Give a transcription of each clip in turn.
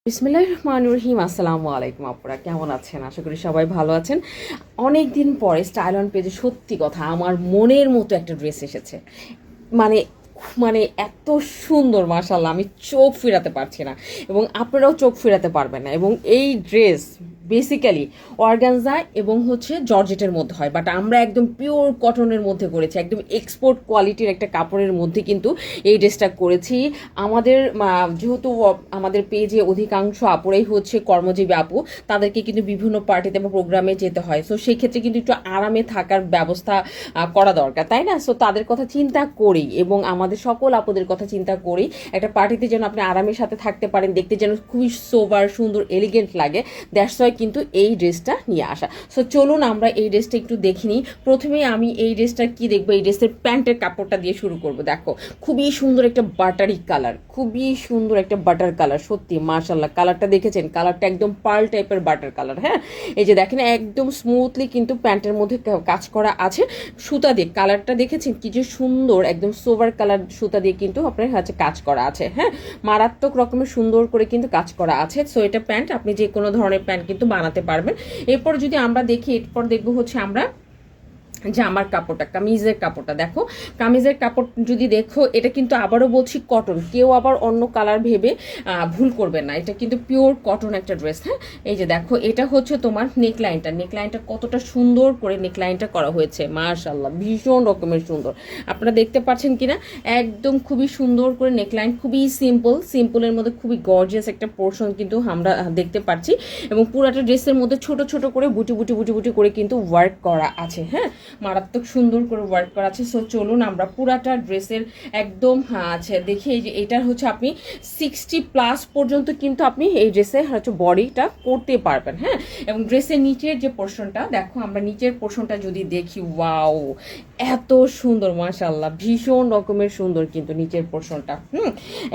বিসমিল্লাহির রহমানির রহিম। আসসালামু আলাইকুম আপুরা, কেমন আছেন? আশা করি সবাই ভালো আছেন। অনেক দিন পরে স্টাইল অন পেজে সত্যি কথা আমার মনের মতো একটা ড্রেস এসেছে। মানে মানে এত সুন্দর, মাশাআল্লাহ, আমি চোখ ফিরাতে পারছি না এবং আপনারাও চোখ ফিরাতে পারবেন না। এবং এই ড্রেস বেসিক্যালি অর্গানজা এবং হচ্ছে জর্জেটের মধ্যে হয়, বাট আমরা একদম পিওর কটনের মধ্যে করেছি, একদম এক্সপোর্ট কোয়ালিটির একটা কাপড়ের মধ্যে কিন্তু এই ড্রেসটা করেছি। আমাদের যেহেতু আমাদের পেজে অধিকাংশ আপুরাই হচ্ছে কর্মজীবী আপু, তাদেরকে কিন্তু বিভিন্ন পার্টিতে বা প্রোগ্রামে যেতে হয়, সো সেই ক্ষেত্রে কিন্তু একটু আরামে থাকার ব্যবস্থা করা দরকার, তাই না? সো তাদের কথা চিন্তা করেই এবং আমাদের সকল আপুদের কথা চিন্তা করেই একটা পার্টিতে যেন আপনি আরামের সাথে থাকতে পারেন, দেখতে যেন খুবই সোবার সুন্দর এলিগেন্ট লাগে, দ্যাটস ওয়াই কিন্তু এই ড্রেসটা নিয়ে আসা। সো চলুন আমরা এই ড্রেসটা একটু দেখে নিই। প্রথমেই আমি এই ড্রেসটা কি দেখবো, এই ড্রেসের প্যান্টের কাপড়টা দিয়ে শুরু করব। দেখো খুবই সুন্দর একটা বাটারি কালার, খুবই সুন্দর একটা বাটার কালার, সত্যি মাশাআল্লাহ। কালারটা দেখেছেন? কালারটা একদম পার্ল টাইপের বাটার কালার। হ্যাঁ, এই যে দেখেন একদম স্মুথলি কিন্তু প্যান্টের মধ্যে কাজ করা আছে সুতা দিয়ে। কালারটা দেখেছেন কি যে সুন্দর, একদম সোভার কালার সুতা দিয়ে কিন্তু আপনার হচ্ছে কাজ করা আছে। হ্যাঁ, মারাত্মক রকমের সুন্দর করে কিন্তু কাজ করা আছে। সো এটা প্যান্ট, আপনি যে কোনো ধরনের প্যান্ট কিন্তু বানাতে পারবেন। এরপর যদি আমরা দেখি, এরপর দেখবো হচ্ছে আমরা জামার কাপড়টা, কামিজের কাপড়টা। দেখো কামিজের কাপড় যদি দেখো, এটা কিন্তু আবারও বলছি কটন, কেউ আবার অন্য কালার ভেবে ভুল করবেন না, এটা কিন্তু পিওর কটন একটা ড্রেস। হ্যাঁ, এই যে দেখো এটা হচ্ছে তোমার নেকলাইনটা কতটা সুন্দর করে নেকলাইনটা করা হয়েছে, মাশাআল্লাহ, ভীষণ রকমের সুন্দর। আপনারা দেখতে পাচ্ছেন কিনা, একদম খুবই সুন্দর করে নেকলাইন, খুবই সিম্পলের মধ্যে খুবই গর্জিয়াস একটা পোর্শন কিন্তু আমরা দেখতে পাচ্ছি। এবং পুরাটা ড্রেসের মধ্যে ছোট ছোট করে বুটি বুটি বুটি বুটি করে কিন্তু ওয়ার্ক করা আছে। হ্যাঁ, মারাত্মক সুন্দর করে ওয়ার্ক করা আছে। সো চলুন আমরা পুরাটা ড্রেসের একদম আছে দেখি। এই যে এটার হচ্ছে আপনি 60+ পর্যন্ত কিন্তু আপনি এই ড্রেসে হচ্ছে বডিটা করতে পারবেন। হ্যাঁ, এবং ড্রেসের নিচের যে পোর্শনটা দেখো, আমরা নিচের পোর্শনটা যদি দেখি, ওয়াও, এত সুন্দর, মাশাআল্লাহ, ভীষণ রকমের সুন্দর কিন্তু নিচের পোর্শনটা।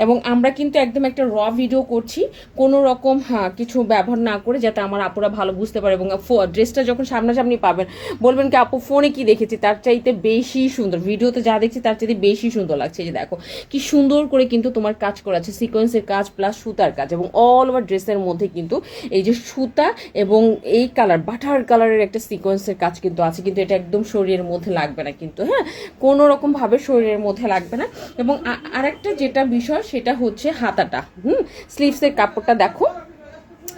এবং আমরা কিন্তু একদম একটা র ভিডিও করছি, কোনো রকম কিছু ব্যবহার না করে, যাতে আমার আপুরা ভালো বুঝতে পারে। এবং ড্রেসটা যখন সামনাসামনি পাবেন বলবেন কি আপু ফোনে কি দেখেছি তার চাইতে বেশি সুন্দর, ভিডিওতে যা দেখছি তার চাইতে বেশি সুন্দর লাগছে। যে দেখো কি সুন্দর করে কিন্তু তোমার কাজ করা আছে, সিকোয়েন্সের কাজ প্লাস সুতার কাজ, এবং অল ওভার ড্রেসের মধ্যে কিন্তু এই যে সুতা এবং এই কালার বাটার কালারের একটা সিকোয়েন্সের কাজ কিন্তু আছে। কিন্তু এটা একদম শরীরের মধ্যে লাগবে না কিন্তু, হ্যাঁ, কোনো রকম ভাবে শরীরের মধ্যে লাগবে না। এবং আরেকটা যেটা বিষয় সেটা হচ্ছে হাতাটা, স্লিভসের কাপড়টা দেখো,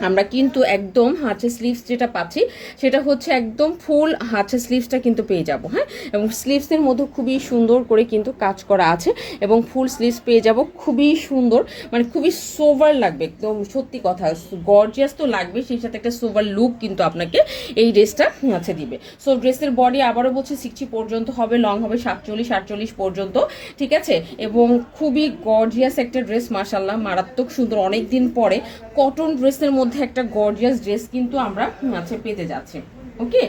আমরা কিন্তু একদম হাতে স্লিভস যেটা পাচ্ছি সেটা হচ্ছে একদম ফুল হাতে স্লিভসটা কিন্তু পেয়ে যাব। হ্যাঁ, এবং স্লিভসের মধ্যে খুবই সুন্দর করে কিন্তু কাজ করা আছে এবং ফুল স্লিভস পেয়ে যাব, খুবই সুন্দর, মানে খুবই সোভার লাগবে, একদম সত্যি কথা, গর্জিয়াস তো লাগবে, সেই সাথে একটা সোভার লুক কিন্তু আপনাকে এই ড্রেসটা আছে দিবে। সো ড্রেসের বডি আবারও বলছি 60 পর্যন্ত হবে, লং হবে 47-48 পর্যন্ত, ঠিক আছে। এবং খুবই গর্জিয়াস একটা ড্রেস, মাশাআল্লাহ, মারাত্মক সুন্দর। অনেকদিন পরে কটন ড্রেসের মধ্যে একটা গর্জিয়াস ড্রেস কিন্তু আমরা পেতে যাচ্ছি। ওকে,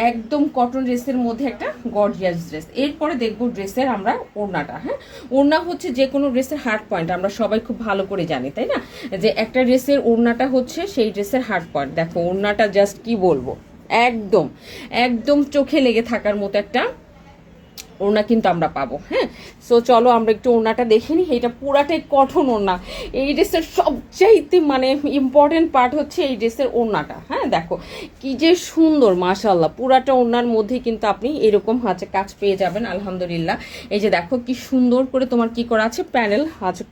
একদম কটন ড্রেসের মধ্যে একটা গর্জিয়াস ড্রেস। এরপরে দেখবো ড্রেসের আমরা ওড়নাটা। হ্যাঁ, ওড়না হচ্ছে যে কোনো ড্রেসের হার্ট পয়েন্ট, আমরা সবাই খুব ভালো করে জানি, তাই না, যে একটা ড্রেসের ওড়নাটা হচ্ছে সেই ড্রেসের হার্ট পয়েন্ট। দেখো ওড়নাটা জাস্ট কি বলবো, একদম একদম চোখে লেগে থাকার মতো একটা ওড়না কিন্তু আমরা পাবো। হ্যাঁ, সো চলো আমরা একটু ওড়নাটা দেখে নিই। এটা পুরাটাই কটন ওড়না। এই ড্রেসের সবচাইতে মানে ইম্পর্টেন্ট পার্ট হচ্ছে এই ড্রেসের ওড়নাটা। হ্যাঁ, দেখো কি যে সুন্দর, মাশাআল্লাহ, পুরাটা ওড়নার মধ্যে কিন্তু আপনি এরকম কাজ পেয়ে যাবেন, আলহামদুলিল্লাহ। এই যে দেখো কি সুন্দর করে তোমার কি করা আছে, প্যানেল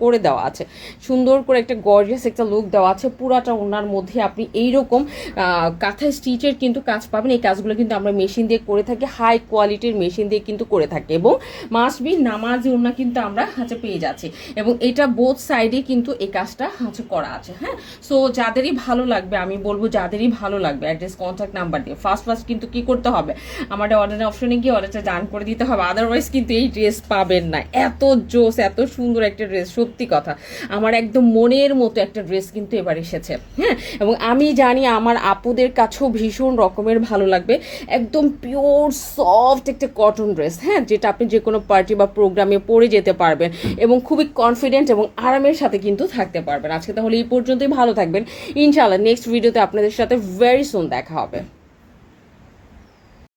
করে দেওয়া আছে, সুন্দর করে একটা গর্জিয়াস একটা লুক দেওয়া আছে। পুরাটা ওড়নার মধ্যে আপনি এইরকম কাঁথা স্টিচের কিন্তু কাজ পাবেন। এই কাজগুলো কিন্তু আমরা মেশিন দিয়ে করে থাকি, হাই কোয়ালিটির মেশিন দিয়ে কিন্তু করে থাকে। এবং মাস্ট বি নামাজি ওড়না কিন্তু আমরা পেয়ে যাচ্ছি, এবং এটা বোথ সাইডে কিন্তু এই কাজটা করা আছে। হ্যাঁ, সো যাদেরই ভালো লাগবে, আমি বলবো যাদেরই ভালো লাগবে, অ্যাড্রেস কন্ট্যাক্ট নাম্বার দিয়ে ফার্স্ট কিন্তু কি করতে হবে, আমাদের অর্ডার অপশনে গিয়ে অর্ডারটা ডান করে দিতে হবে, আদারওয়াইজ কিন্তু এই ড্রেস পাবেন না। এত জোস, এত সুন্দর একটা ড্রেস, সত্যি কথা আমার একদম মনের মতো একটা ড্রেস কিন্তু এবার এসেছে। হ্যাঁ, এবং আমি জানি আমার আপুদের কাছেও ভীষণ রকমের ভালো লাগবে, একদম পিওর সফট একটা কটন ড্রেস। হ্যাঁ, যেটা আপনি যে কোনো পার্টি বা প্রোগ্রামে পরে যেতে পারবেন এবং খুবই কনফিডেন্ট এবং আরামের সাথে কিন্তু থাকতে পারবেন। আজকে তাহলে এই পর্যন্তই, ভালো থাকবেন, ইনশাআল্লাহ নেক্সট ভিডিওতে আপনাদের সাথে ভেরি সুন দেখা হবে।